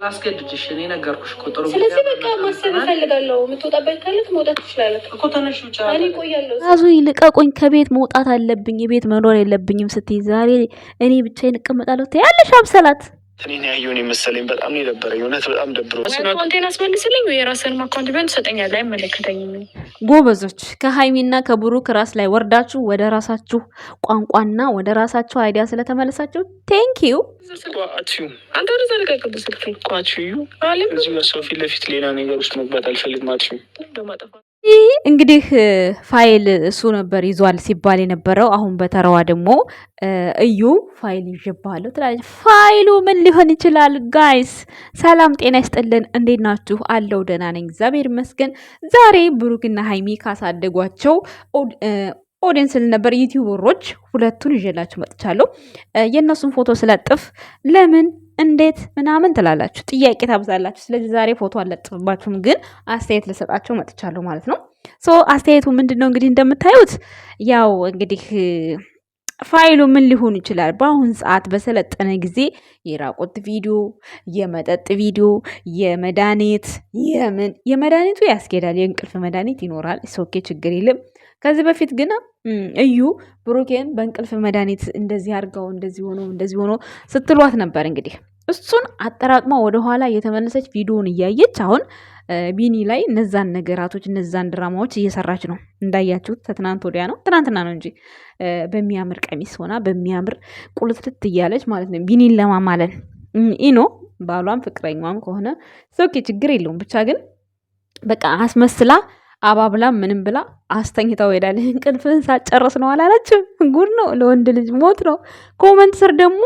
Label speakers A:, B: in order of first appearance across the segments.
A: አስገድጅሽ እኔ ነገርኩሽ እኮ ጥሩ።
B: ስለዚህ በቃ ማሰብ እፈልጋለሁ። የምትወጣበት ካለክ መውጣት ትችላለህ እኮ ተነሽ። ውጪ እኔ ቆያለሁ።
C: ራሱ ይልቀቁኝ፣ ከቤት መውጣት አለብኝ፣ የቤት መኖር የለብኝም ስትይ ዛሬ እኔ ብቻዬን እቀመጣለሁ ትያለሽ። አብሰላት
D: እኔን ያየውን የመሰለኝ በጣም ነው የደበረኝ። እውነት በጣም ደብሮ
B: አካውንቴን አስመልስልኝ ወይ የራስህን አካውንት ቢሆን ትሰጠኛለህ። አይመለከተኝም።
C: ጎበዞች ከሀይሚና ከብሩክ ራስ ላይ ወርዳችሁ ወደ ራሳችሁ ቋንቋና ወደ ራሳችሁ አይዲያ ስለተመለሳችሁ ቴንኪዩ።
D: አንተ ወደ ተለቀቅብ ስልክ ቋችዩ እዚህ ሰው ፊት ለፊት ሌላ ነገር ውስጥ መግባት አልፈልግም። አትዩ
C: እንግዲህ ፋይል እሱ ነበር ይዟል ሲባል የነበረው። አሁን በተረዋ ደግሞ እዩ ፋይል ይዤብሃለሁ ትላለች። ፋይሉ ምን ሊሆን ይችላል? ጋይስ ሰላም ጤና ይስጥልን፣ እንዴት ናችሁ? አለው ደህና ነኝ እግዚአብሔር ይመስገን። ዛሬ ብሩክና ሀይሚ ካሳደጓቸው ኦዲየንስ ነበር ዩቲዩበሮች ሁለቱን ይዤላችሁ መጥቻለሁ። የእነሱን ፎቶ ስለጥፍ ለምን እንዴት ምናምን ትላላችሁ፣ ጥያቄ ታብዛላችሁ። ስለዚህ ዛሬ ፎቶ አልለጥፍባችሁም፣ ግን አስተያየት ልሰጣቸው መጥቻለሁ ማለት ነው። አስተያየቱ ምንድን ነው? እንግዲህ እንደምታዩት ያው እንግዲህ ፋይሉ ምን ሊሆን ይችላል? በአሁን ሰዓት በሰለጠነ ጊዜ የራቆት ቪዲዮ፣ የመጠጥ ቪዲዮ፣ የመድኃኒቱ ያስኬዳል። የእንቅልፍ መድኃኒት ይኖራል። ሶኬ ችግር የለም። ከዚህ በፊት ግን እዩ ብሩኬን በእንቅልፍ መድኃኒት እንደዚህ አድርገው እንደዚህ ሆኖ ስትሏት ነበር። እንግዲህ እሱን አጠራቅማ ወደኋላ የተመለሰች ቪዲዮውን እያየች አሁን ቢኒ ላይ እነዛን ነገራቶች እነዛን ድራማዎች እየሰራች ነው። እንዳያችሁት ከትናንት ወዲያ ነው ትናንትና ነው እንጂ በሚያምር ቀሚስ ሆና በሚያምር ቁልትልት እያለች ማለት ነው ቢኒን ለማማለን ኢኖ ባሏም ፍቅረኛዋም ከሆነ ሶኬ ችግር የለውም። ብቻ ግን በቃ አስመስላ አባብላ ምንም ብላ አስተኝታው ሄዳለች። እንቅልፍህን ሳጨርስ ነው አላለችም? ጉድ ነው፣ ለወንድ ልጅ ሞት ነው። ኮመንት ስር ደግሞ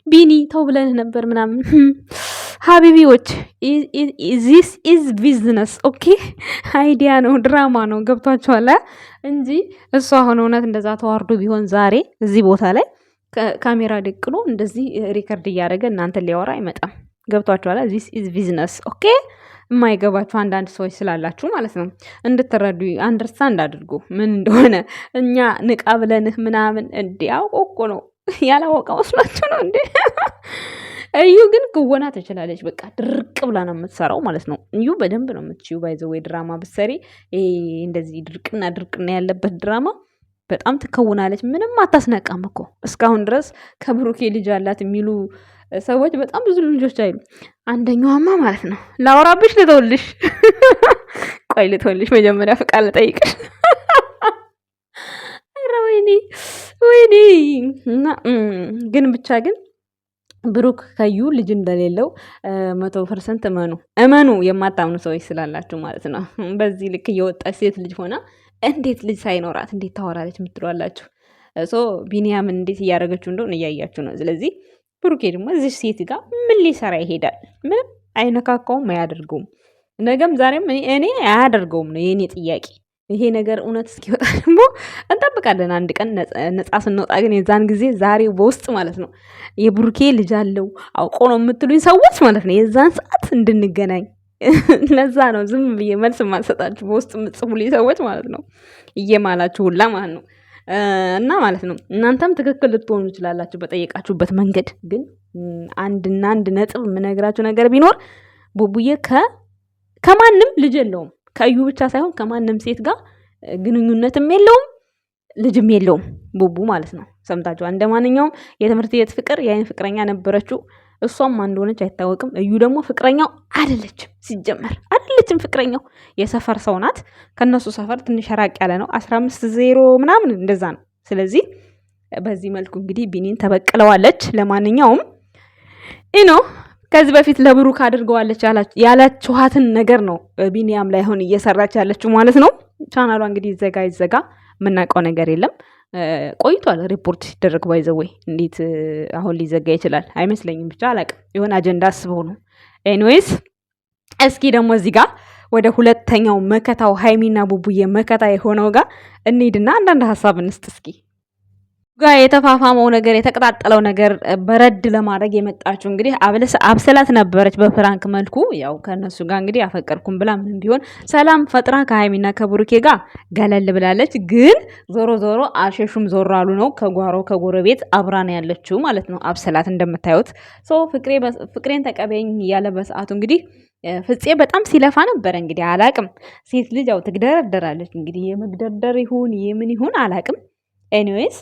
C: ቢኒ ተው ብለንህ ነበር ምናምን። ሀቢቢዎች ዚስ ኢዝ ቢዝነስ ኦኬ፣ አይዲያ ነው፣ ድራማ ነው። ገብቷችኋል እንጂ እሷ አሁን እውነት እንደዛ ተዋርዶ ቢሆን ዛሬ እዚህ ቦታ ላይ ካሜራ ደቅኖ እንደዚህ ሪከርድ እያደረገ እናንተን ሊያወራ አይመጣም። ገብቷችኋል? ዚስ ኢዝ ቢዝነስ ኦኬ። የማይገባችሁ አንዳንድ ሰዎች ስላላችሁ ማለት ነው እንድትረዱ አንደርስታንድ አድርጉ ምን እንደሆነ። እኛ ንቃ ብለንህ ምናምን እንዲ አውቆ እኮ ነው ያላወቀ መስሏችሁ ነው እንዴ? እዩ ግን ክወና ትችላለች። በቃ ድርቅ ብላ ነው የምትሰራው ማለት ነው። እዩ በደንብ ነው የምትችዩ። ባይዘው ድራማ ብትሰሪ እንደዚህ ድርቅና ያለበት ድራማ በጣም ትከውናለች። ምንም አታስነቃም እኮ እስካሁን ድረስ ከብሩኬ ልጅ አላት የሚሉ ሰዎች በጣም ብዙ ልጆች አይሉ። አንደኛዋማ ማለት ነው ላወራብሽ ልተውልሽ። ቆይ ልተውልሽ፣ መጀመሪያ ፍቃድ ልጠይቅሽ። ኧረ ወይኔ እና ግን ብቻ ግን ብሩክ ከዩ ልጅ እንደሌለው 100% እመኑ። የማታምኑ ሰዎች ስላላችሁ ማለት ነው። በዚህ ልክ እየወጣች ሴት ልጅ ሆና እንዴት ልጅ ሳይኖራት እንዴት ታወራለች የምትለዋላችሁ። ቢኒያምን እንዴት እያደረገችው እንደሆነ እያያችሁ ነው። ስለዚህ ብሩኬ ደግሞ እዚህ ሴት ጋር ምን ሊሰራ ይሄዳል? ምንም አይነካካውም፣ አያደርገውም። ነገም ዛሬም እኔ አያደርገውም ነው የእኔ ጥያቄ። ይሄ ነገር እውነት እስኪወጣ ደግሞ እንጠብቃለን። አንድ ቀን ነፃ ስንወጣ ግን የዛን ጊዜ ዛሬ በውስጥ ማለት ነው የብሩኬ ልጅ አለው አውቆ ነው የምትሉኝ ሰዎች ማለት ነው የዛን ሰዓት እንድንገናኝ። ለዛ ነው ዝም ብዬ መልስ ማልሰጣችሁ በውስጥ የምትጽፉልኝ ሰዎች ማለት ነው እየማላችሁ ሁላ ማለት ነው። እና ማለት ነው እናንተም ትክክል ልትሆኑ ትችላላችሁ በጠየቃችሁበት መንገድ። ግን አንድ ነጥብ የምነግራችሁ ነገር ቢኖር ቡቡዬ ከማንም ልጅ የለውም። ከእዩ ብቻ ሳይሆን ከማንም ሴት ጋር ግንኙነትም የለውም ልጅም የለውም ቡቡ ማለት ነው። ሰምታችኋል። እንደ ማንኛውም የትምህርት ቤት ፍቅር የአይን ፍቅረኛ ነበረችው። እሷም አንድ ሆነች አይታወቅም። እዩ ደግሞ ፍቅረኛው አይደለችም፣ ሲጀመር አይደለችም ፍቅረኛው። የሰፈር ሰው ናት። ከነሱ ሰፈር ትንሽ ራቅ ያለ ነው። 15-0 ምናምን እንደዛ ነው። ስለዚህ በዚህ መልኩ እንግዲህ ቢኒን ተበቅለዋለች። ለማንኛውም ከዚህ በፊት ለብሩክ አድርገዋለች ያላችኋትን ነገር ነው ቢኒያም ላይ አሁን እየሰራች ያለችው ማለት ነው። ቻናሏ እንግዲህ ይዘጋ የምናውቀው ነገር የለም። ቆይቷል ሪፖርት ሲደረግ ባይዘወይ እንዴት አሁን ሊዘጋ ይችላል? አይመስለኝም። ብቻ አላቅም፣ የሆነ አጀንዳ አስበው ነው። ኤኒዌይስ እስኪ ደግሞ እዚህ ጋር ወደ ሁለተኛው መከታው ሀይሚና ቡቡዬ መከታ የሆነው ጋር እንሂድና አንዳንድ ሀሳብ እንስጥ እስኪ። ጋር የተፋፋመው ነገር የተቀጣጠለው ነገር በረድ ለማድረግ የመጣችው እንግዲህ አብስላት ነበረች በፍራንክ መልኩ። ያው ከነሱ ጋር እንግዲህ አፈቀርኩም ብላ ምንም ቢሆን ሰላም ፈጥራ ከሀይሚና ከብሩኬ ጋር ገለል ብላለች። ግን ዞሮ ዞሮ አሸሹም ዞር አሉ ነው። ከጓሮ ከጎረቤት አብራ ነው ያለችው ማለት ነው አብስላት እንደምታዩት። ፍቅሬን ተቀበኝ እያለ በሰዓቱ እንግዲህ ፍፄ በጣም ሲለፋ ነበረ። እንግዲህ አላቅም ሴት ልጅ ያው ትግደረደራለች። እንግዲህ የመግደርደር ይሁን የምን ይሁን አላቅም። ኤኒዌይስ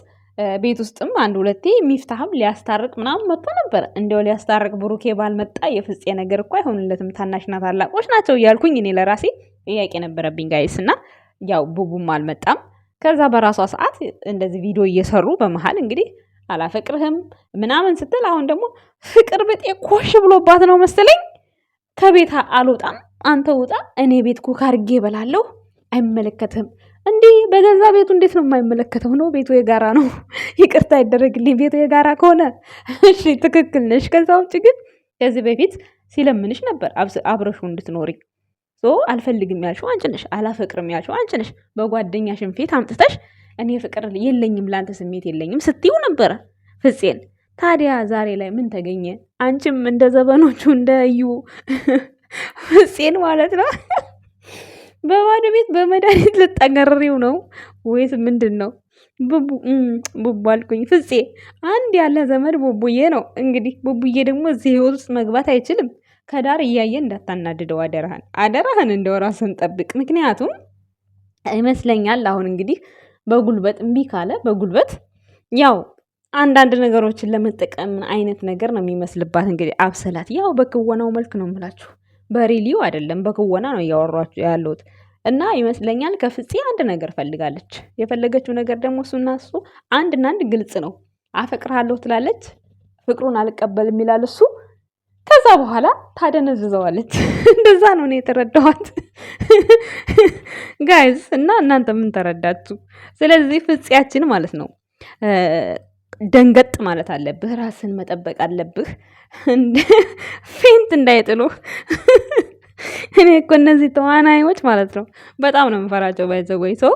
C: ቤት ውስጥም አንድ ሁለቴ ሚፍታህም ሊያስታርቅ ምናምን መጥቶ ነበር። እንዲያው ሊያስታርቅ ብሩኬ ባልመጣ የፍፄ ነገር እኮ አይሆንለትም። ታናሽና ታላቆች ናቸው እያልኩኝ እኔ ለራሴ ጥያቄ ነበረብኝ ጋይስ። እና ያው ቡቡም አልመጣም። ከዛ በራሷ ሰዓት እንደዚህ ቪዲዮ እየሰሩ በመሀል እንግዲህ አላፈቅርህም ምናምን ስትል አሁን ደግሞ ፍቅር ብጤ ኮሽ ብሎባት ነው መሰለኝ ከቤት አልወጣም አንተ ውጣ፣ እኔ ቤት ኩክ አድርጌ እበላለሁ፣ አይመለከትህም። እንዲህ በገዛ ቤቱ እንዴት ነው የማይመለከተው? ነው ቤቱ የጋራ ነው። ይቅርታ ይደረግልኝ፣ ቤቱ የጋራ ከሆነ እሺ ትክክል ነሽ። ከዛ ውጭ ግን ከዚህ በፊት ሲለምንሽ ነበር አብረሹ እንድትኖሪ። አልፈልግም ያልሽው አንቺ ነሽ፣ አላፈቅርም ያልሽው አንቺ ነሽ። በጓደኛሽን ፊት አምጥተሽ እኔ ፍቅር የለኝም ለአንተ ስሜት የለኝም ስትይው ነበረ ፍፄን። ታዲያ ዛሬ ላይ ምን ተገኘ? አንቺም እንደ ዘበኖቹ እንደ እዩ ፍፄን ማለት ነው በባዶ ቤት በመድኃኒት ልጠገርሪው ነው ወይስ ምንድን ነው? ቡቡ አልኩኝ ፍፄ። አንድ ያለ ዘመድ ቡቡዬ ነው። እንግዲህ ቡቡዬ ደግሞ እዚህ ህይወት ውስጥ መግባት አይችልም። ከዳር እያየ እንዳታናድደው አደራህን፣ አደራህን እንደው ራስን ጠብቅ። ምክንያቱም ይመስለኛል አሁን እንግዲህ በጉልበት እምቢ ካለ በጉልበት ያው አንዳንድ ነገሮችን ለመጠቀም አይነት ነገር ነው የሚመስልባት። እንግዲህ አብስላት ያው በክወናው መልክ ነው የምላችሁ፣ በሪሊው አይደለም፣ በክወና ነው እያወሯችሁ ያለሁት። እና ይመስለኛል ከፍፄ አንድ ነገር ፈልጋለች። የፈለገችው ነገር ደግሞ እሱና እሱ አንድና አንድ ግልጽ ነው። አፈቅርሃለሁ ትላለች፣ ፍቅሩን አልቀበልም ይላል እሱ። ከዛ በኋላ ታደነዝዘዋለች። እንደዛ ነው እኔ የተረዳኋት ጋይዝ። እና እናንተ ምን ተረዳችሁ? ስለዚህ ፍፄያችን ማለት ነው ደንገጥ ማለት አለብህ፣ ራስን መጠበቅ አለብህ፣ ፌንት እንዳይጥሉ። እኔ እኮ እነዚህ ተዋናዮች ማለት ነው በጣም ነው የምፈራቸው። ባይዘወይ ሰው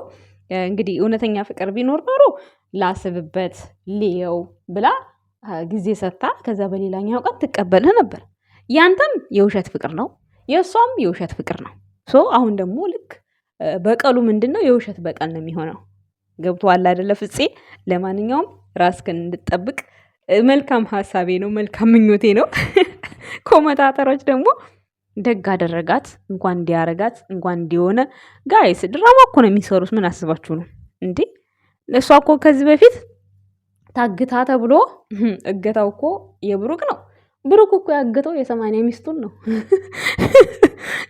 C: እንግዲህ እውነተኛ ፍቅር ቢኖር ኖሮ ላስብበት ልየው ብላ ጊዜ ሰጥታ ከዛ በሌላኛው ቀን ትቀበልህ ነበር። ያንተም የውሸት ፍቅር ነው፣ የእሷም የውሸት ፍቅር ነው። አሁን ደግሞ ልክ በቀሉ ምንድን ነው? የውሸት በቀል ነው የሚሆነው። ገብቶሃል አይደለ ፍፄ? ለማንኛውም ራስክን እንድጠብቅ መልካም ሀሳቤ ነው፣ መልካም ምኞቴ ነው። ኮመታተሮች ደግሞ ደግ አደረጋት እንኳን እንዲያረጋት እንኳን እንዲሆነ። ጋይስ ድራማ እኮ ነው የሚሰሩት። ምን አስባችሁ ነው እንዴ? እሷ እኮ ከዚህ በፊት ታግታ ተብሎ እገታው እኮ የብሩክ ነው። ብሩክ እኮ ያገተው የ80 ሚስቱን ነው።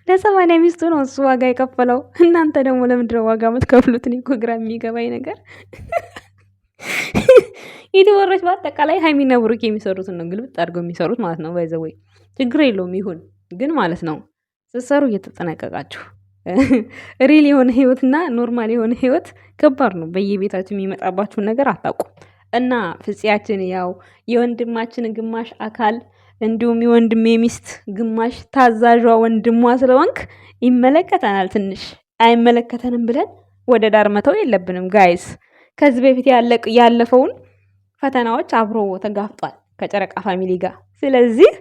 C: ለ80 ሚስቱ ነው እሱ ዋጋ የከፈለው። እናንተ ደግሞ ለምንድነው ዋጋ የምትከፍሉት? እኔ እኮ ግራ የሚገባኝ ነገር የተወረች በአጠቃላይ ሀይሚና ብሩክ የሚሰሩትን ነው ግልብጥ አድርገው የሚሰሩት ማለት ነው። ባይዘወይ ችግር የለውም ይሁን፣ ግን ማለት ነው ስትሰሩ እየተጠነቀቃችሁ። ሪል የሆነ ህይወትና ኖርማል የሆነ ህይወት ከባድ ነው። በየቤታችሁ የሚመጣባችሁን ነገር አታውቁም። እና ፍፄያችን ያው የወንድማችን ግማሽ አካል እንዲሁም የወንድሜ ሚስት ግማሽ ታዛዧ ወንድሟ ስለወንክ ይመለከተናል። ትንሽ አይመለከተንም ብለን ወደ ዳር መተው የለብንም ጋይስ። ከዚህ በፊት ያለፈውን ፈተናዎች አብሮ ተጋፍጧል ከጨረቃ ፋሚሊ ጋር። ስለዚህ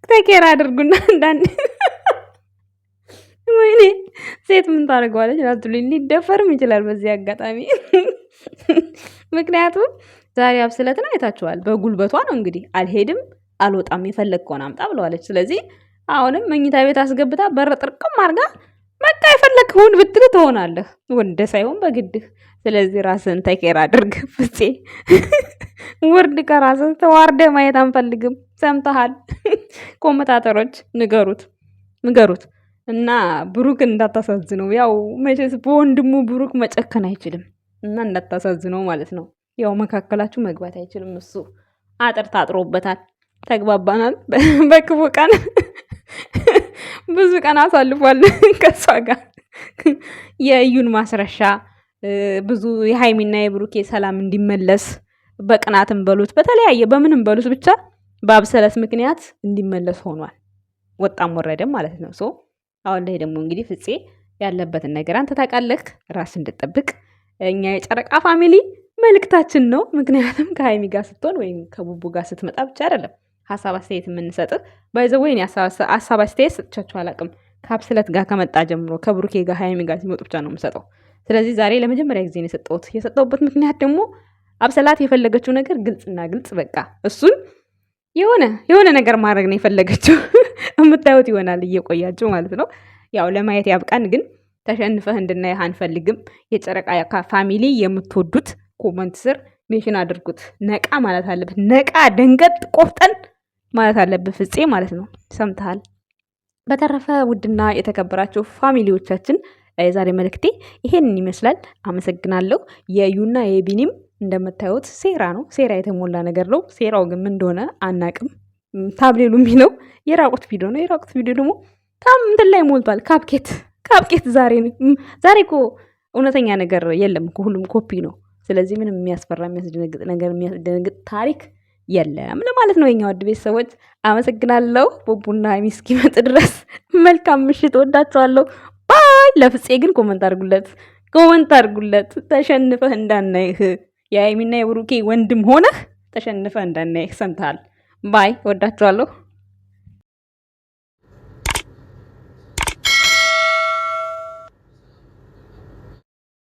C: ተኬር አድርጉና አንዳንድ ወይኔ ሴት ምን ታደርገዋለች? ናቱልኝ ሊደፈርም ይችላል በዚህ አጋጣሚ። ምክንያቱም ዛሬ አብስለትን አይታችኋል። በጉልበቷ ነው እንግዲህ አልሄድም አልወጣም የፈለግከውን አምጣ ብለዋለች። ስለዚህ አሁንም መኝታ ቤት አስገብታ በር ጥርቅም አድርጋ በቃ የፈለግኸውን ብትል ትሆናለህ፣ ወደ ሳይሆን በግድህ። ስለዚህ ራስን ተኬር አድርግ ፍፄ። ውርድ ከራስን ተዋርደ ማየት አንፈልግም። ሰምተሃል? ኮመታተሮች ንገሩት እና ብሩክ እንዳታሳዝነው። ያው መቼስ በወንድሙ ብሩክ መጨከን አይችልም እና እንዳታሳዝነው ማለት ነው። ያው መካከላችሁ መግባት አይችልም። እሱ አጥር ታጥሮበታል። ተግባባናል። በክፉ ቀን ብዙ ቀን አሳልፏል ከሷ ጋር። የእዩን ማስረሻ ብዙ የሃይሚና የብሩኬ ሰላም እንዲመለስ በቅናትም በሉት በተለያየ በምንም በሉት ብቻ በአብሰለት ምክንያት እንዲመለስ ሆኗል። ወጣም ወረደም ማለት ነው። አሁን ላይ ደግሞ እንግዲህ ፍፄ ያለበትን ነገር አንተ ታውቃለህ። ራስ እንድጠብቅ እኛ የጨረቃ ፋሚሊ መልእክታችን ነው። ምክንያቱም ከሀይሚ ጋር ስትሆን ወይም ከቡቡ ጋር ስትመጣ ብቻ አይደለም ሀሳብ አስተያየት የምንሰጥ ባይዘው ወይ ሀሳብ አስተያየት ሰጥቻችሁ አላውቅም። ከአብስለት ጋር ከመጣ ጀምሮ ከብሩኬ ጋር ሀይሚ ጋር ሲመጡ ብቻ ነው የምሰጠው። ስለዚህ ዛሬ ለመጀመሪያ ጊዜ ነው የሰጠሁበት ምክንያት ደግሞ አብሰላት የፈለገችው ነገር ግልጽና ግልጽ በቃ እሱን የሆነ ነገር ማድረግ ነው የፈለገችው። የምታዩት ይሆናል እየቆያችሁ ማለት ነው። ያው ለማየት ያብቃን። ግን ተሸንፈህ እንድናየህ አንፈልግም። የጨረቃ ፋሚሊ የምትወዱት ኮመንት ስር ሜንሽን አድርጉት። ነቃ ማለት አለበት። ነቃ ደንገጥ ቆፍጠን ማለት አለበት ፍፄ ማለት ነው። ሰምተሃል? በተረፈ ውድና የተከበራችሁ ፋሚሊዎቻችን የዛሬ መልእክቴ ይሄንን ይመስላል። አመሰግናለሁ። የዩና የቢኒም እንደምታዩት ሴራ ነው። ሴራ የተሞላ ነገር ነው። ሴራው ግን ምን እንደሆነ አናቅም። ታብሌሉ የሚለው የራቁት ቪዲዮ ነው። የራቁት ቪዲዮ ደግሞ እንትን ላይ ሞልቷል። ካፕኬት ዛሬ እኮ እውነተኛ ነገር የለም እኮ ሁሉም ኮፒ ነው። ስለዚህ ምንም የሚያስፈራ የሚያስደነግጥ ነገር የሚያስደነግጥ ታሪክ የለም ለማለት ነው። የኛ ውድ ቤተሰቦች አመሰግናለሁ። ቡቡና ሀይሚ እስኪመጡ ድረስ መልካም ምሽት። ወዳችኋለሁ። ባይ። ለፍፄ ግን ኮመንት አድርጉለት። ተሸንፈህ እንዳናይህ የሀይሚና የብሩኬ ወንድም ሆነህ ተሸንፈህ እንዳናይህ። ሰምተሃል? ባይ። ወዳችኋለሁ።